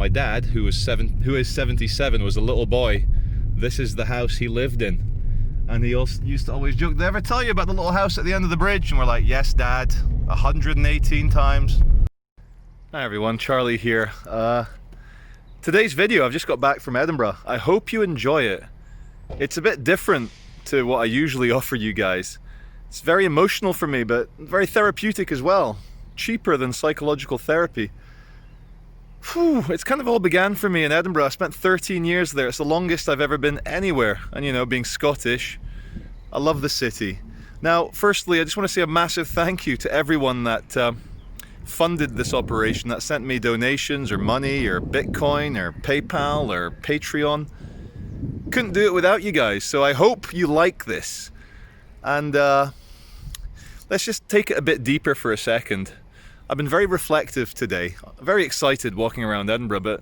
my dad, who is 77, was a little boy, this is the house he lived in. And he also used to always joke, did I ever tell you about the little house at the end of the bridge? And we're like, yes, Dad, 118 times. Hi everyone, Charlie here. Today's video, I've just got back from Edinburgh. I hope you enjoy it. It's a bit different to what I usually offer you guys. It's very emotional for me, but very therapeutic as well. Cheaper than psychological therapy. Whew, it's kind of all began for me in Edinburgh. I spent 13 years there. It's the longest I've ever been anywhere. And you know, being Scottish, I love the city. Now, firstly, I just want to say a massive thank you to everyone that funded this operation, that sent me donations or money or Bitcoin or PayPal or Patreon. Couldn't do it without you guys, so I hope you like this. And let's just take it a bit deeper for a second. I've been very reflective today, very excited walking around Edinburgh, but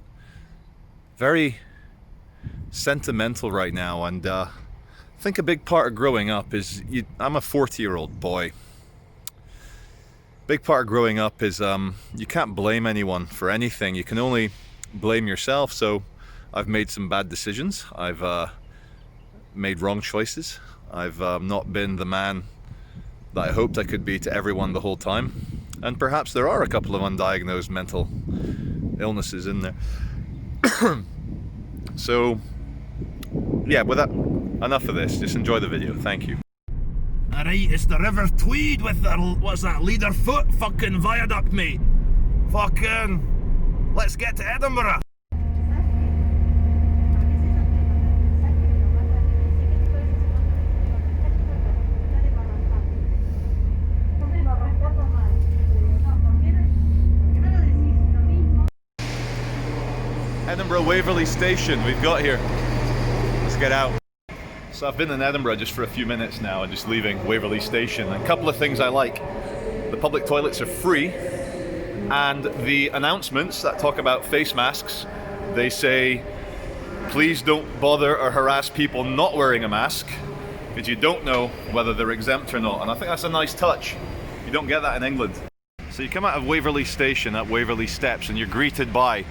very sentimental right now. And I think a big part of growing up is, I'm a 40-year-old boy. Big part of growing up is you can't blame anyone for anything. You can only blame yourself. So I've made some bad decisions. I've made wrong choices. I've not been the man that I hoped I could be to everyone the whole time. And perhaps there are a couple of undiagnosed mental illnesses in there. So, yeah, with that, enough of this. Just enjoy the video. Thank you. Alright, it's the River Tweed with the, what's that, Leader Foot fucking viaduct, mate. Fucking, let's get to Edinburgh. Edinburgh Waverley Station we've got here. Let's get out. So I've been in Edinburgh just for a few minutes now and just leaving Waverley Station. And a couple of things I like. The public toilets are free, and the announcements that talk about face masks, they say, please don't bother or harass people not wearing a mask, because you don't know whether they're exempt or not. And I think that's a nice touch. You don't get that in England. So you come out of Waverley Station at Waverley Steps and you're greeted by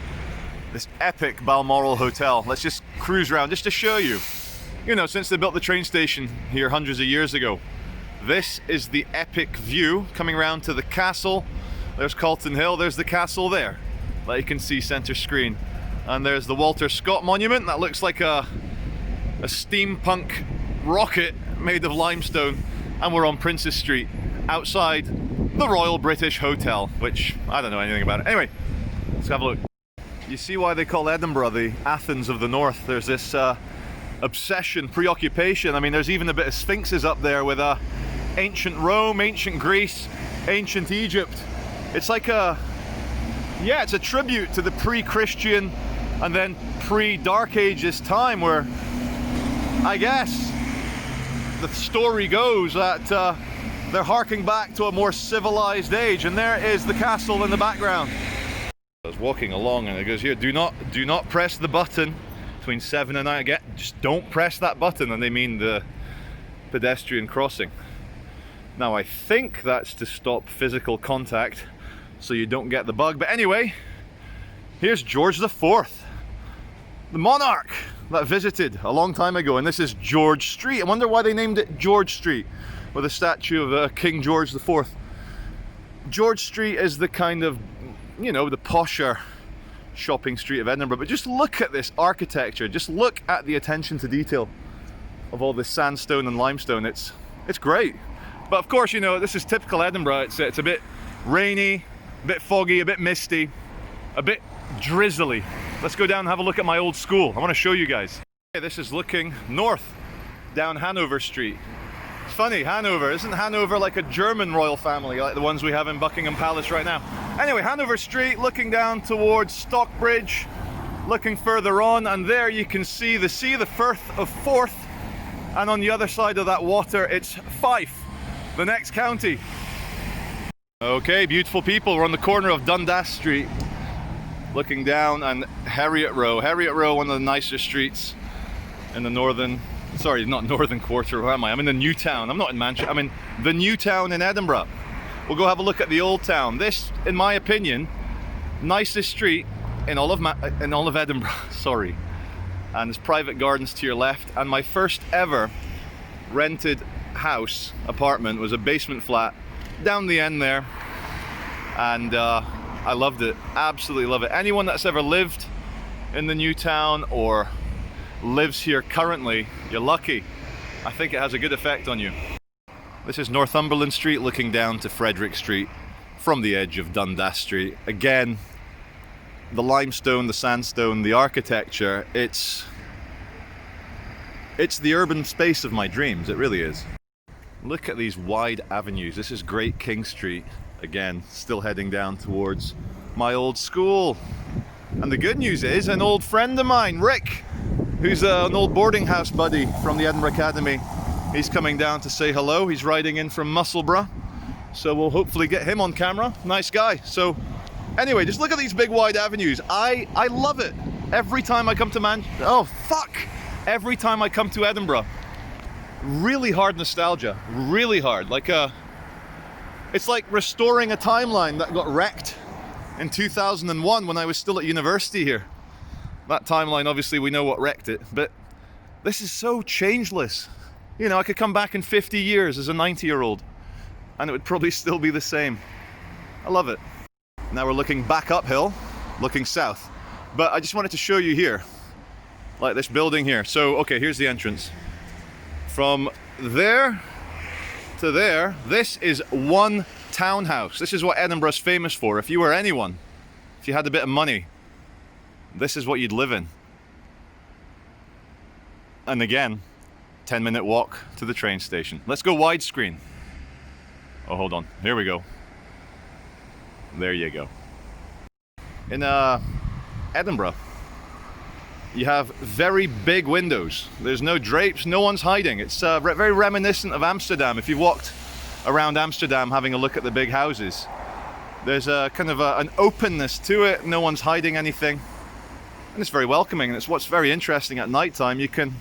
this epic Balmoral hotel. Let's just cruise around just to show you. You know, since they built the train station here hundreds of years ago, this is the epic view coming around to the castle. There's Calton Hill, there's the castle there that you can see center screen. And there's the Walter Scott Monument that looks like a steampunk rocket made of limestone. And we're on Princes Street outside the Royal British Hotel, which I don't know anything about it. Anyway, let's have a look. You see why they call Edinburgh the Athens of the North. There's this obsession, preoccupation. I mean, there's even a bit of sphinxes up there with ancient Rome, ancient Greece, ancient Egypt. It's like it's a tribute to the pre-Christian and then pre-Dark Ages time, where I guess the story goes that they're harking back to a more civilized age. And there is the castle in the background. I was walking along and it goes here, do not press the button between 7 and 9. Again, just don't press that button, and they mean the pedestrian crossing. Now I think that's to stop physical contact so you don't get the bug. But anyway, here's George IV, the monarch that visited a long time ago, and this is George Street. I wonder why they named it George Street with a statue of King George IV. George Street is the kind of, you know, the posher shopping street of Edinburgh, but just look at this architecture, just look at the attention to detail of all this sandstone and limestone. It's great. But of course, you know, this is typical Edinburgh. It's a bit rainy, a bit foggy, a bit misty, a bit drizzly. Let's go down and have a look at my old school. I want to show you guys. Okay, this is looking north down Hanover Street. Funny, Hanover. Isn't Hanover like a German royal family, like the ones we have in Buckingham Palace right now? Anyway, Hanover Street, looking down towards Stockbridge, looking further on, and there you can see the Firth of Forth, and on the other side of that water, it's Fife, the next county. Okay, beautiful people, we're on the corner of Dundas Street, looking down, and Heriot Row, one of the nicer streets in the northern, sorry, not northern quarter, where am I? I'm in the new town. I'm not in Manchester, I'm in the new town in Edinburgh. We'll go have a look at the old town. This, in my opinion, nicest street in all of Edinburgh, sorry. And there's private gardens to your left. And my first ever rented house, apartment, was a basement flat down the end there. And I loved it, absolutely love it. Anyone that's ever lived in the new town or lives here currently, you're lucky. I think it has a good effect on you. This is Northumberland Street looking down to Frederick Street from the edge of Dundas Street. Again, the limestone, the sandstone, the architecture, it's the urban space of my dreams, it really is. Look at these wide avenues. This is Great King Street. Again, still heading down towards my old school. And the good news is, an old friend of mine, Rick, who's an old boarding house buddy from the Edinburgh Academy, he's coming down to say hello. He's riding in from Musselburgh, so we'll hopefully get him on camera. Nice guy. So anyway, just look at these big wide avenues. I love it. Every time I come to every time I come to Edinburgh, really hard nostalgia, really hard. It's like restoring a timeline that got wrecked in 2001 when I was still at university here. That timeline, obviously we know what wrecked it, but this is so changeless. You know, I could come back in 50 years as a 90-year-old and it would probably still be the same. I love it. Now we're looking back uphill, looking south. But I just wanted to show you here, like this building here. So, okay, here's the entrance. From there to there, this is one townhouse. This is what Edinburgh's famous for. If you were anyone, if you had a bit of money, this is what you'd live in. And again, 10-minute walk to the train station. Let's go widescreen. Oh, hold on. Here we go. There you go. In Edinburgh, you have very big windows. There's no drapes, no one's hiding. It's very reminiscent of Amsterdam. If you walked around Amsterdam having a look at the big houses, there's a kind of an openness to it. No one's hiding anything. And it's very welcoming. And it's what's very interesting at nighttime. You can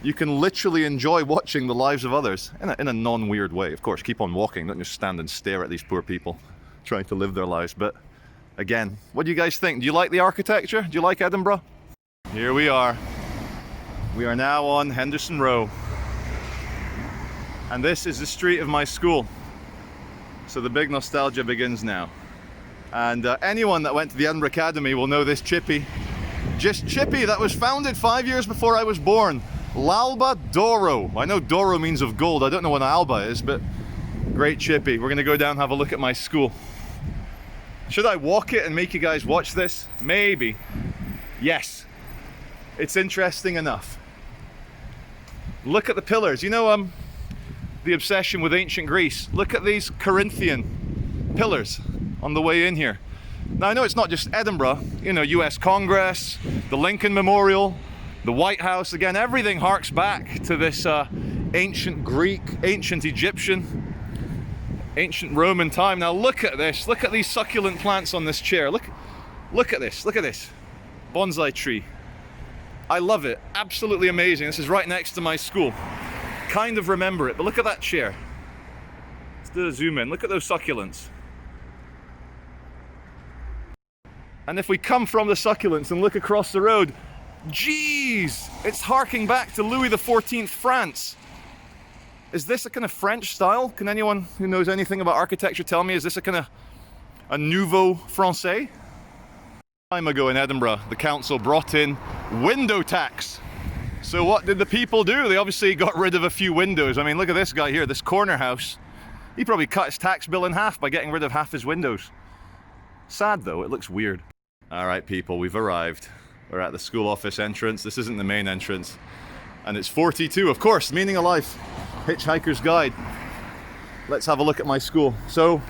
literally enjoy watching the lives of others in a non-weird way. Of course, keep on walking. Don't just stand and stare at these poor people trying to live their lives. But again, what do you guys think? Do you like the architecture? Do you like Edinburgh? Here we are. We are now on Henderson Row. And this is the street of my school. So the big nostalgia begins now. And anyone that went to the Edinburgh Academy will know this chippy. Just chippy that was founded 5 years before I was born. L'Alba d'Oro. I know Doro means of gold. I don't know what an Alba is, but great chippy. We're gonna go down and have a look at my school. Should I walk it and make you guys watch this? Maybe. Yes. It's interesting enough. Look at the pillars. You know, the obsession with ancient Greece. Look at these Corinthian pillars on the way in here. Now, I know it's not just Edinburgh. You know, US Congress, the Lincoln Memorial, the White House. Again, everything harks back to this ancient Greek, ancient Egyptian, ancient Roman time. Now look at this. Look at these succulent plants on this chair. Look at this. Look at this. Bonsai tree. I love it. Absolutely amazing. This is right next to my school. Kind of remember it, but look at that chair. Let's do a zoom in. Look at those succulents. And if we come from the succulents and look across the road, geez, it's harking back to Louis XIV France. Is this a kind of French style? Can anyone who knows anything about architecture tell me, is this a kind of a nouveau français? Time ago in Edinburgh, the council brought in window tax. So what did the people do? They obviously got rid of a few windows. I mean, look at this guy here, this corner house. He probably cut his tax bill in half by getting rid of half his windows. Sad though, it looks weird. All right, people, we've arrived. We're at the school office entrance. This isn't the main entrance. And it's 42, of course, meaning of life. Hitchhiker's Guide. Let's have a look at my school. So,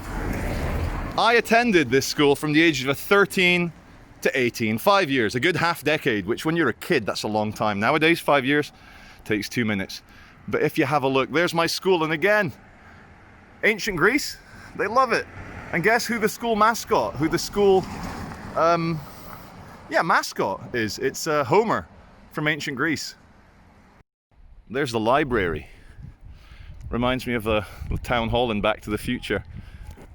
I attended this school from the age of 13 to 18, 5 years, a good half decade, which when you're a kid, that's a long time. Nowadays, 5 years takes 2 minutes. But if you have a look, there's my school, and again, ancient Greece, they love it. And guess who the school mascot, mascot is? It's Homer from ancient Greece. There's the library. Reminds me of the town hall in Back to the Future.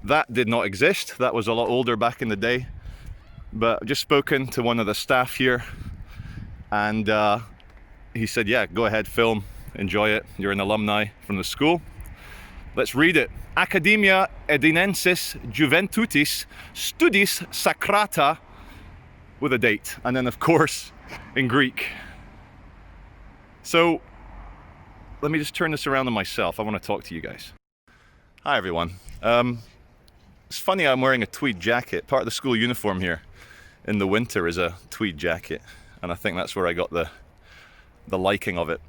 That did not exist. That was a lot older back in the day. but I've just spoken to one of the staff here, and he said, yeah, go ahead, film, enjoy it. You're an alumni from the school. Let's read it. Academia Edinensis Juventutis Studis Sacrata, with a date, and then of course in Greek. So let me just turn this around on myself. I want to talk to you guys. Hi everyone. It's funny, I'm wearing a tweed jacket. Part of the school uniform here in the winter is a tweed jacket, and I think that's where I got the liking of it.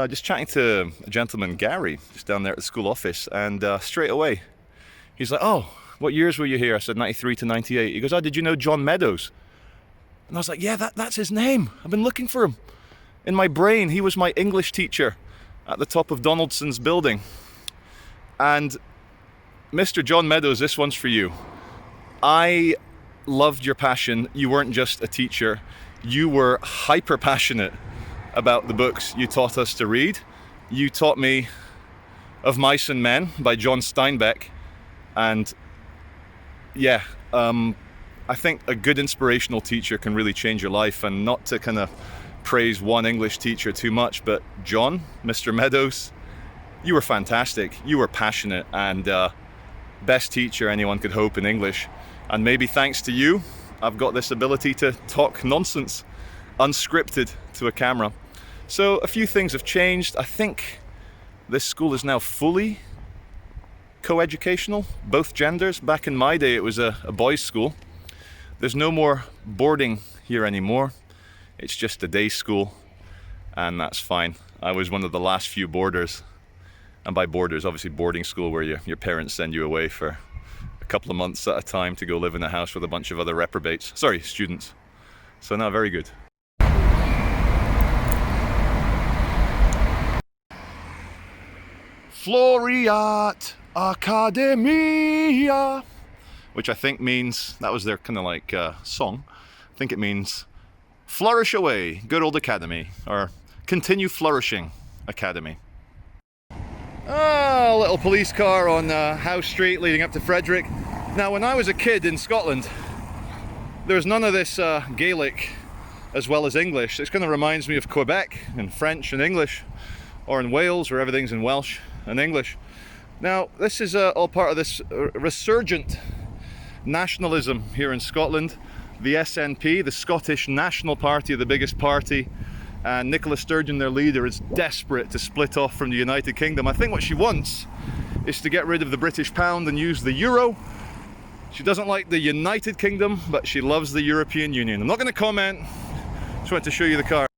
Just chatting to a gentleman, Gary, just down there at the school office, and straight away he's like, oh, what years were you here? I said 93 to 98. He goes, oh, did you know John Meadows? And I was like, yeah, that's his name. I've been looking for him. In my brain, he was my English teacher at the top of Donaldson's building. And Mr. John Meadows, this one's for you. I loved your passion. You weren't just a teacher. You were hyper passionate about the books you taught us to read. You taught me Of Mice and Men by John Steinbeck. And yeah, I think a good inspirational teacher can really change your life. And not to kind of praise one English teacher too much, but John, Mr. Meadows, you were fantastic. You were passionate, and best teacher anyone could hope in English. And maybe thanks to you, I've got this ability to talk nonsense, unscripted, to a camera. So a few things have changed. I think this school is now fully co-educational, both genders. Back in my day, it was a boys' school. There's no more boarding here anymore. It's just a day school, and that's fine. I was one of the last few boarders. And by boarders, obviously boarding school, where your parents send you away for a couple of months at a time to go live in a house with a bunch of other reprobates. Sorry, students. So no, very good. Floreat Academia, which I think means, that was their kind of like song. I think it means flourish away, good old academy, or continue flourishing academy. A little police car on House Street leading up to Frederick. Now, when I was a kid in Scotland, there was none of this Gaelic as well as English. This kind of reminds me of Quebec and French and English, or in Wales where everything's in Welsh and English. Now, this is all part of this resurgent nationalism here in Scotland. The SNP, the Scottish National Party, the biggest party, and Nicola Sturgeon, their leader, is desperate to split off from the United Kingdom. I think what she wants is to get rid of the British pound and use the euro. She doesn't like the United Kingdom, but she loves the European Union. I'm not going to comment, just wanted to show you the car.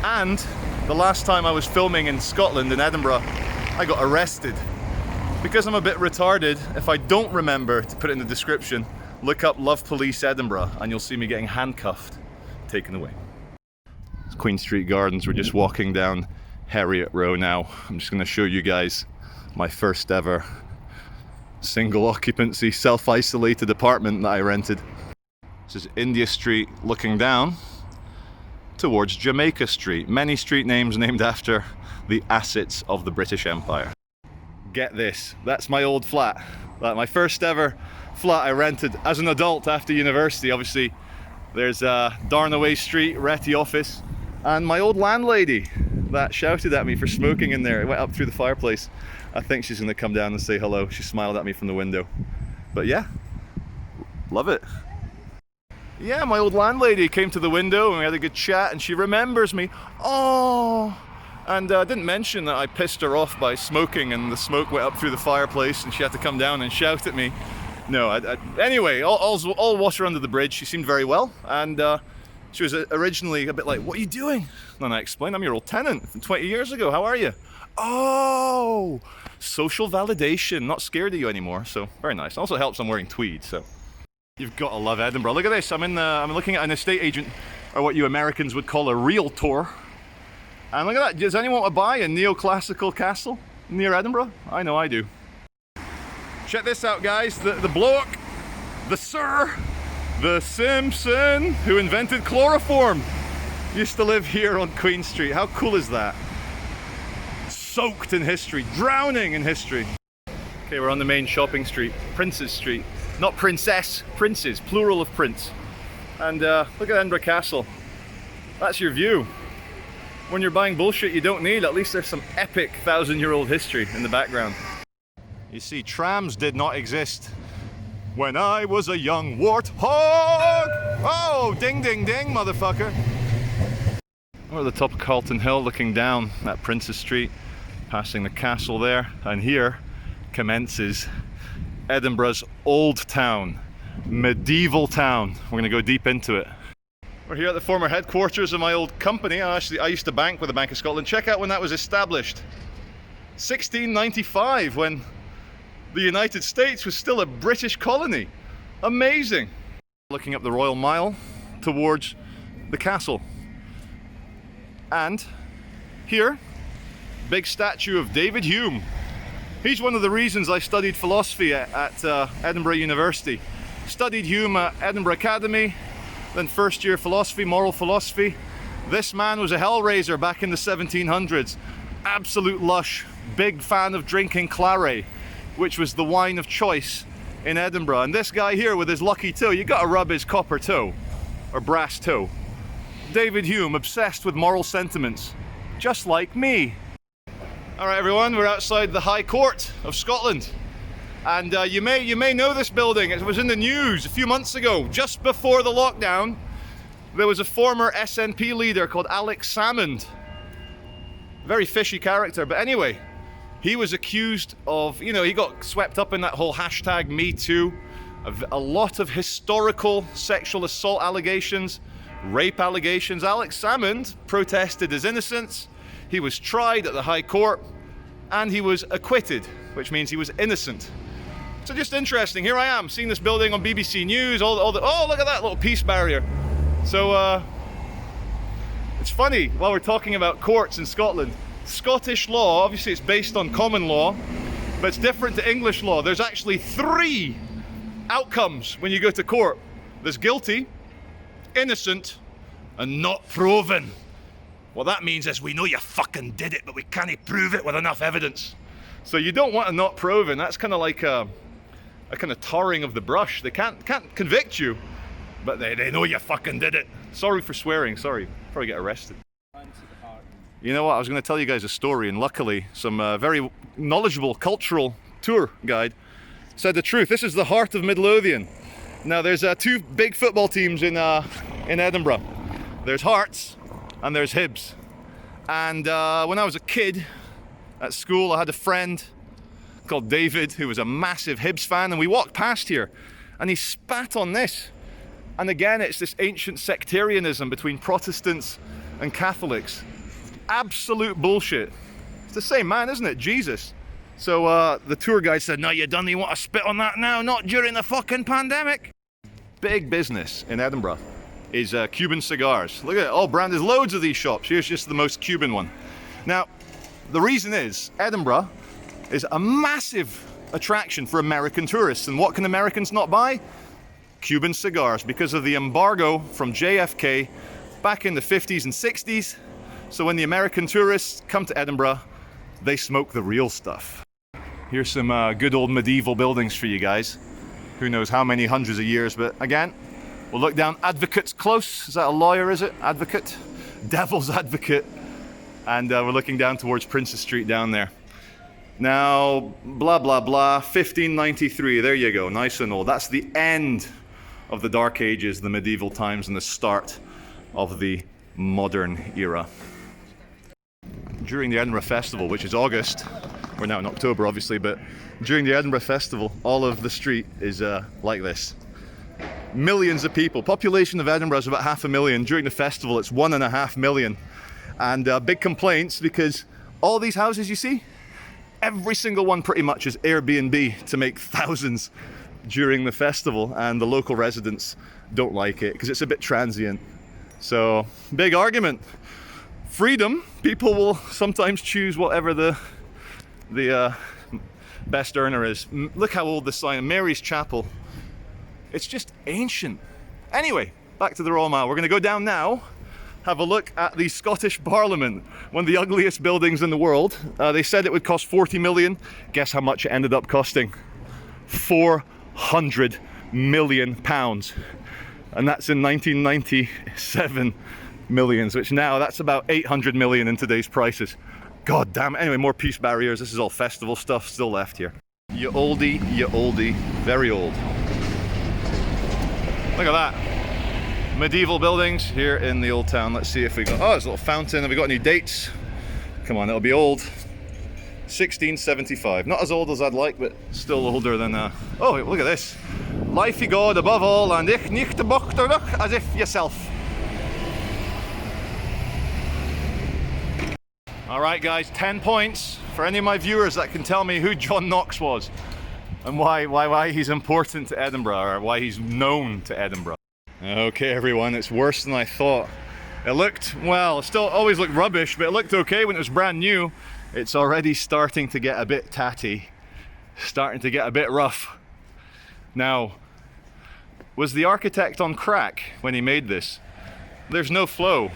And the last time I was filming in Scotland, in Edinburgh, I got arrested. Because I'm a bit retarded, if I don't remember to put it in the description, look up Love Police Edinburgh and you'll see me getting handcuffed, taken away. Queen Street Gardens, we're just walking down Heriot Row now. I'm just going to show you guys my first ever single occupancy, self-isolated apartment that I rented. This is India Street looking down towards Jamaica Street. Many street names named after the assets of the British Empire. Get this, that's my old flat. My first ever flat I rented as an adult after university. Obviously there's Darnaway Street, Retty office, and my old landlady that shouted at me for smoking in there. It went up through the fireplace. I think she's gonna come down and say hello. She smiled at me from the window. But yeah, love it. Yeah, my old landlady came to the window and we had a good chat, and she remembers me. Oh, and I didn't mention that I pissed her off by smoking, and the smoke went up through the fireplace and she had to come down and shout at me. No, anyway, all water under the bridge. She seemed very well, and she was originally a bit like, what are you doing? And then I explained, I'm your old tenant from 20 years ago, how are you? Oh, social validation, not scared of you anymore, so very nice. Also helps I'm wearing tweed, so. You've got to love Edinburgh. Look at this, I'm looking at an estate agent, or what you Americans would call a realtor. And look at that, does anyone want to buy a neoclassical castle near Edinburgh? I know I do. Check this out, guys, the bloke, the Sir, the Simpson, who invented chloroform, used to live here on Queen Street. How cool is that? Soaked in history, drowning in history. Okay, we're on the main shopping street, Princes Street. Not princess, princes, plural of prince. And look at Edinburgh Castle. That's your view. When you're buying bullshit you don't need, at least there's some epic 1,000-year-old history in the background. You see, trams did not exist when I was a young warthog. Oh, ding, ding, ding, motherfucker. We're at the top of Carlton Hill looking down at Princes Street, passing the castle there, and here commences Edinburgh's old town, medieval town. We're going to go deep into it. We're here at the former headquarters of my old company. I used to bank with the Bank of Scotland. Check out when that was established. 1695, when the United States was still a British colony. Amazing. Looking up the Royal Mile towards the castle. And here, big statue of David Hume. He's one of the reasons I studied philosophy at Edinburgh University. Studied Hume at Edinburgh Academy, then first year philosophy, moral philosophy. This man was a hellraiser back in the 1700s. Absolute lush, big fan of drinking claret, which was the wine of choice in Edinburgh. And this guy here with his lucky toe, you gotta rub his copper toe, or brass toe. David Hume, obsessed with moral sentiments, just like me. All right, everyone, we're outside the High Court of Scotland. And you may know this building. It was in the news a few months ago, just before the lockdown. There was a former SNP leader called Alex Salmond. Very fishy character, but anyway, he was accused of, you know, he got swept up in that whole hashtag Me Too. A lot of historical sexual assault allegations, rape allegations. Alex Salmond protested his innocence. He was tried at the High Court and he was acquitted, which means he was innocent. So just interesting, here I am, seeing this building on BBC News, oh look at that little peace barrier. So it's funny, while we're talking about courts in Scotland, Scottish law, obviously it's based on common law, but it's different to English law. There's actually 3 outcomes when you go to court. There's guilty, innocent, and not proven. What that means is we know you fucking did it, but we can't prove it with enough evidence. So you don't want a not proven. That's kind of like a kind of tarring of the brush. They can't convict you, but they know you fucking did it. Sorry for swearing, sorry, before I get arrested. You know what, I was going to tell you guys a story, and luckily some very knowledgeable cultural tour guide said the truth. This is the heart of Midlothian. Now there's 2 big football teams in Edinburgh. There's Hearts and there's Hibs. And when I was a kid at school, I had a friend called David who was a massive Hibs fan, and we walked past here and he spat on this. And again, it's this ancient sectarianism between Protestants and Catholics. Absolute bullshit. It's the same man, isn't it? Jesus. So the tour guide said, no, you don't even want to spit on that now, not during the fucking pandemic. Big business in Edinburgh is Cuban cigars. Look at it, all brand. There's loads of these shops. Here's just the most Cuban one. Now, the reason is Edinburgh is a massive attraction for American tourists. And what can Americans not buy? Cuban cigars, because of the embargo from JFK back in the 50s and 60s. So when the American tourists come to Edinburgh, they smoke the real stuff. Here's some good old medieval buildings for you guys. Who knows how many hundreds of years, but again, we'll look down. Advocate's Close. Is that a lawyer, is it? Advocate? Devil's Advocate. And we're looking down towards Princes Street down there. Now, blah, blah, blah, 1593, there you go, nice and old. That's the end of the Dark Ages, the medieval times, and the start of the modern era. During the Edinburgh Festival, which is August, we're now in October obviously, but during the Edinburgh Festival, all of the street is like this. Millions of people. Population of Edinburgh is about 500,000. During the festival, it's 1.5 million. And big complaints because all these houses you see, every single one pretty much is Airbnb to make thousands during the festival, and the local residents don't like it because it's a bit transient. So, big argument. Freedom, people will sometimes choose whatever the best earner is. Look how old this sign, Mary's Chapel. It's just ancient. Anyway, back to the Royal Mile. We're going to go down now, have a look at the Scottish Parliament, one of the ugliest buildings in the world. They said it would cost 40 million. Guess how much it ended up costing? 400 million pounds. And that's in 1997 millions, which now that's about 800 million in today's prices. God damn it. Anyway, more peace barriers. This is all festival stuff still left here. You oldie, very old. Look at that. Medieval buildings here in the old town. Let's see if we got, oh, there's a little fountain. Have we got any dates? Come on, it'll be old. 1675. Not as old as I'd like, but still older than, oh, look at this. Life ye God above all, and ich nicht bochterlich as if yourself. Alright guys, 10 points for any of my viewers that can tell me who John Knox was and why he's important to Edinburgh, or why he's known to Edinburgh. Okay everyone, it's worse than I thought. It looked, well, it still always looked rubbish, but it looked okay when it was brand new. It's already starting to get a bit tatty, starting to get a bit rough. Now, was the architect on crack when he made this? There's no flow,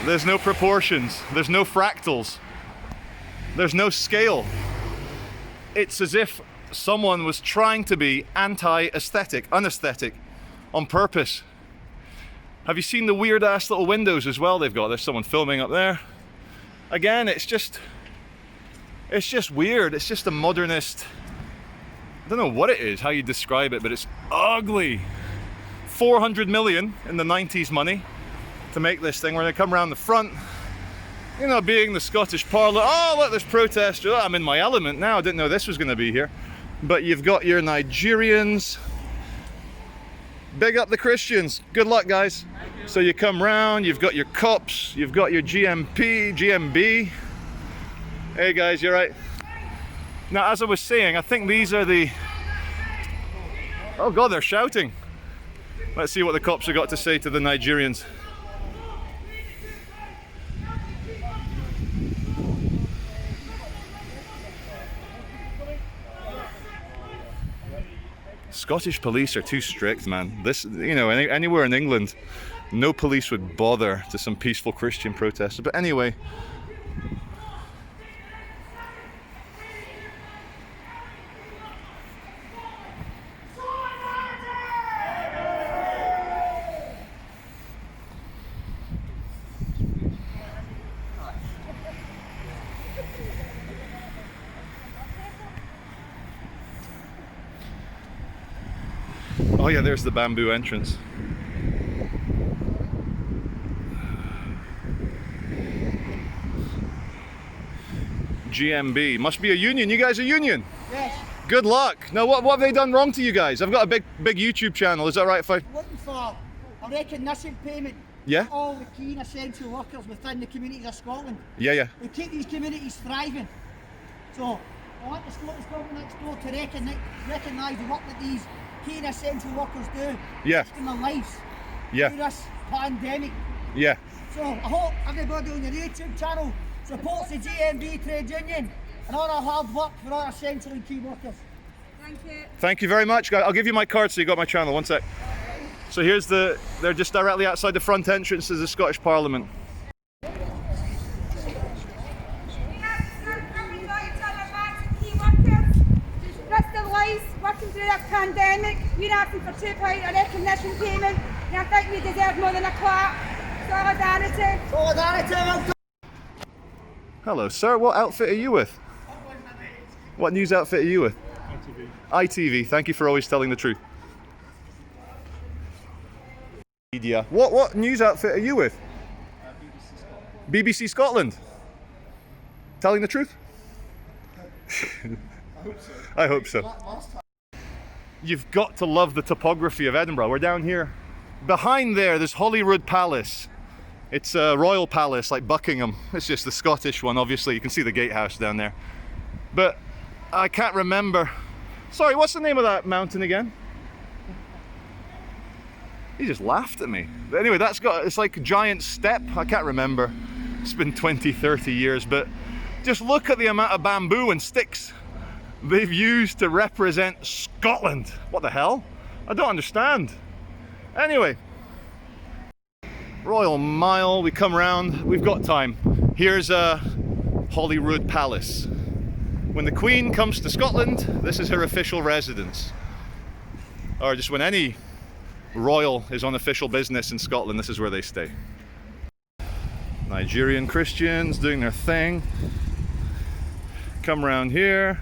there's no proportions, there's no fractals, there's no scale. It's as if someone was trying to be anti-aesthetic, unaesthetic, on purpose. Have you seen the weird ass little windows as well they've got? There's someone filming up there. Again, it's just weird. It's just a modernist, I don't know what it is, how you describe it, but it's ugly. 400 million in the 90s money to make this thing. We're gonna come around the front, you know, being the Scottish Parliament. Oh, look, there's protest. Oh, I'm in my element now. I didn't know this was gonna be here. But you've got your Nigerians. Big up the Christians. Good luck, guys. So you come round, you've got your cops, you've got your GMB. Hey guys, you right? Now, as I was saying, I think these are the... Oh God, they're shouting. Let's see what the cops have got to say to the Nigerians. Scottish police are too strict, man. This, you know, anywhere in England, no police would bother to some peaceful Christian protesters. But anyway, oh yeah, there's the bamboo entrance. GMB. Must be a union. You guys a union? Yes. Good luck. Now what have they done wrong to you guys? I've got a big YouTube channel. Is that right if I... Looking for a recognition payment Yeah? for all the key and essential workers within the communities of Scotland. Yeah. We keep these communities thriving. So I want the Scottish Government next door to recognise the work that these key and essential workers do. Yeah. In their lives. Yeah. Through this pandemic. Yeah. So I hope everybody on your YouTube channel supports the GMB trade union and all our hard work for our essential and key workers. Thank you. Thank you very much, guys. I'll give you my card so you got my channel. One sec. So here's they're just directly outside the front entrance to the Scottish Parliament. We have to serve everybody to the back to key workers to risk their lives working through this pandemic. We're asking for £2 a recognition payment, and I think we deserve more than a clap. Solidarity. Solidarity. Hello, sir. What outfit are you with? What news outfit are you with? ITV. Thank you for always telling the truth. Media. What news outfit are you with? BBC Scotland. Telling the truth? I hope so. You've got to love the topography of Edinburgh. We're down here. Behind there's Holyrood Palace. It's a royal palace like Buckingham. It's just the Scottish one, obviously. You can see the gatehouse down there. But I can't remember. Sorry, what's the name of that mountain again? He just laughed at me. But anyway, it's like a giant step. I can't remember. It's been 20, 30 years, but just look at the amount of bamboo and sticks they've used to represent Scotland. What the hell? I don't understand. Anyway, Royal Mile, we come round, we've got time. Here's Holyrood Palace. When the Queen comes to Scotland, this is her official residence. Or just when any royal is on official business in Scotland, this is where they stay. Nigerian Christians doing their thing. Come around here,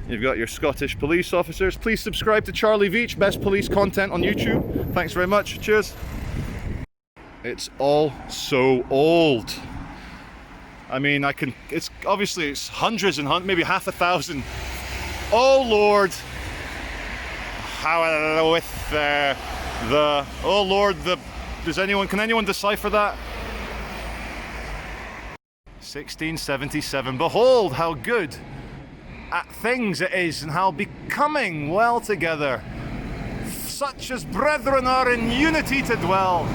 you've got your Scottish police officers. Please subscribe to Charlie Veitch, best police content on YouTube. Thanks very much, cheers. It's all so old. I mean, it's obviously it's hundreds and hundreds, maybe half a thousand. Oh Lord, how with oh Lord, can anyone decipher that? 1677, behold how good at things it is, and how becoming well together, such as brethren are in unity to dwell.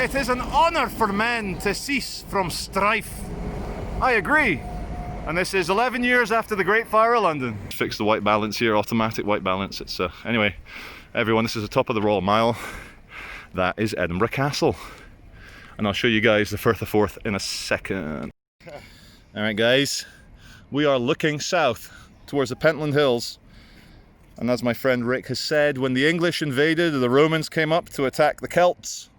It is an honour for men to cease from strife. I agree. And this is 11 years after the Great Fire of London. Fix the white balance here, automatic white balance. It's anyway, everyone, this is the top of the Royal Mile. That is Edinburgh Castle. And I'll show you guys the Firth of Forth in a second. Alright guys, we are looking south towards the Pentland Hills. And as my friend Rick has said, when the English invaded, the Romans came up to attack the Celts.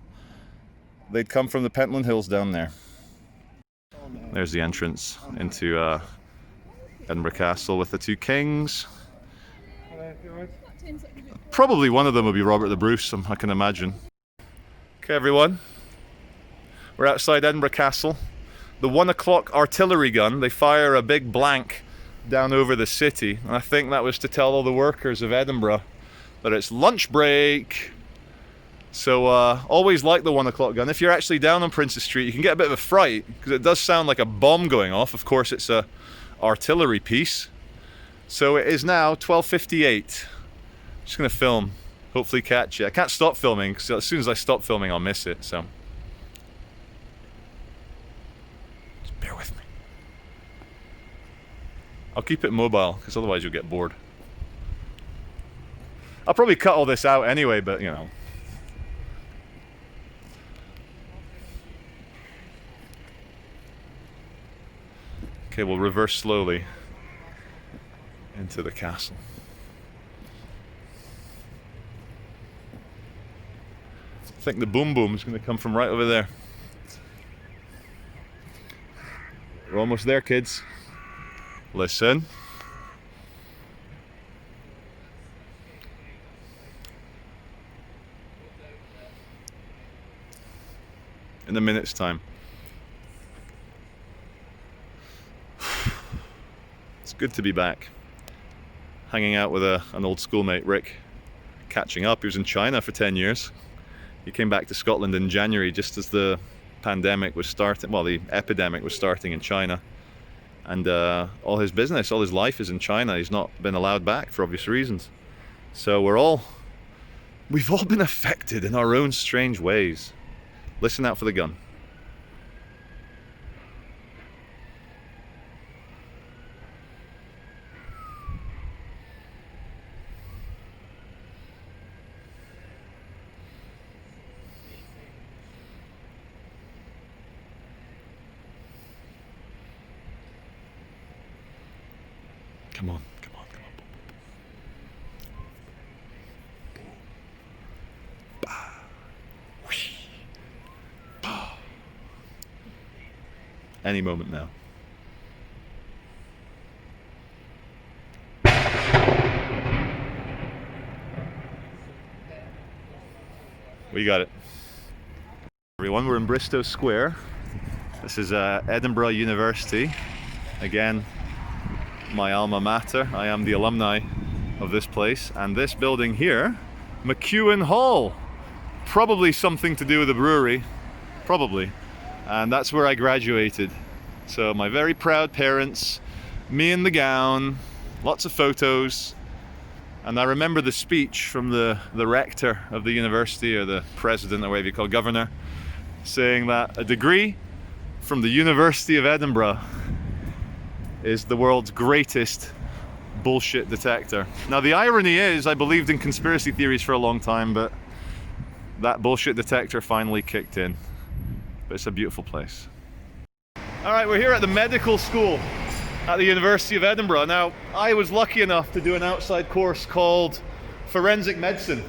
They'd come from the Pentland Hills down there. There's the entrance into Edinburgh Castle with the two kings. Probably one of them will be Robert the Bruce, I can imagine. Okay everyone, we're outside Edinburgh Castle. The 1 o'clock artillery gun, they fire a big blank down over the city. And I think that was to tell all the workers of Edinburgh that it's lunch break. So always like the 1 o'clock gun. If you're actually down on Princes Street, you can get a bit of a fright because it does sound like a bomb going off. Of course, it's a artillery piece. So it is now 12:58. Just gonna film, hopefully catch it. I can't stop filming because as soon as I stop filming, I'll miss it. So just bear with me. I'll keep it mobile because otherwise you'll get bored. I'll probably cut all this out anyway, but you know. Okay, we'll reverse slowly into the castle. I think the boom boom is going to come from right over there. We're almost there, kids. Listen. In a minute's time. It's good to be back. Hanging out with an old schoolmate, Rick. Catching up. He was in China for 10 years. He came back to Scotland in January just as the pandemic was starting, well, the epidemic was starting in China. And all his business, all his life is in China. He's not been allowed back for obvious reasons. So we've all been affected in our own strange ways. Listen out for the gun. Come on, come on, come on. Bah. Whoosh. Bah. Any moment now. We got it. Everyone, we're in Bristow Square. This is Edinburgh University. Again, my alma mater. I am the alumni of this place, and this building here, McEwen Hall, probably something to do with the brewery, probably, and that's where I graduated. So my very proud parents, me in the gown, lots of photos, and I remember the speech from the rector of the university, or the president, or whatever you call governor, saying that a degree from the University of Edinburgh is the world's greatest bullshit detector. Now the irony is, I believed in conspiracy theories for a long time, but that bullshit detector finally kicked in. But it's a beautiful place. Alright, we're here at the medical school at the University of Edinburgh. Now, I was lucky enough to do an outside course called Forensic Medicine.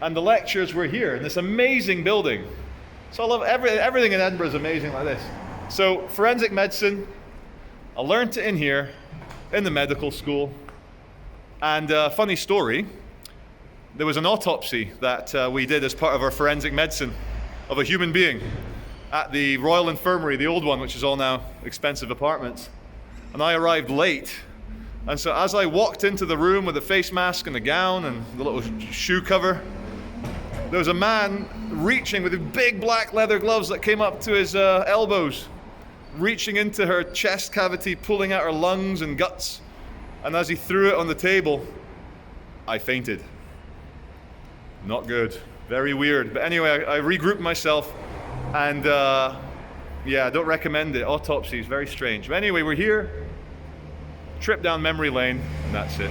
And the lectures were here in this amazing building. So I love everything in Edinburgh is amazing like this. So forensic medicine, I learned it in here, in the medical school. And funny story, there was an autopsy that we did as part of our forensic medicine of a human being at the Royal Infirmary, the old one, which is all now expensive apartments. And I arrived late. And so as I walked into the room with the face mask and the gown and the little shoe cover, there was a man reaching with big black leather gloves that came up to his elbows, reaching into her chest cavity, pulling out her lungs and guts. And as he threw it on the table, I fainted. Not good. Very weird. But anyway, I regrouped myself and yeah, I don't recommend it. Autopsy is very strange. But anyway, we're here. Trip down memory lane, and that's it.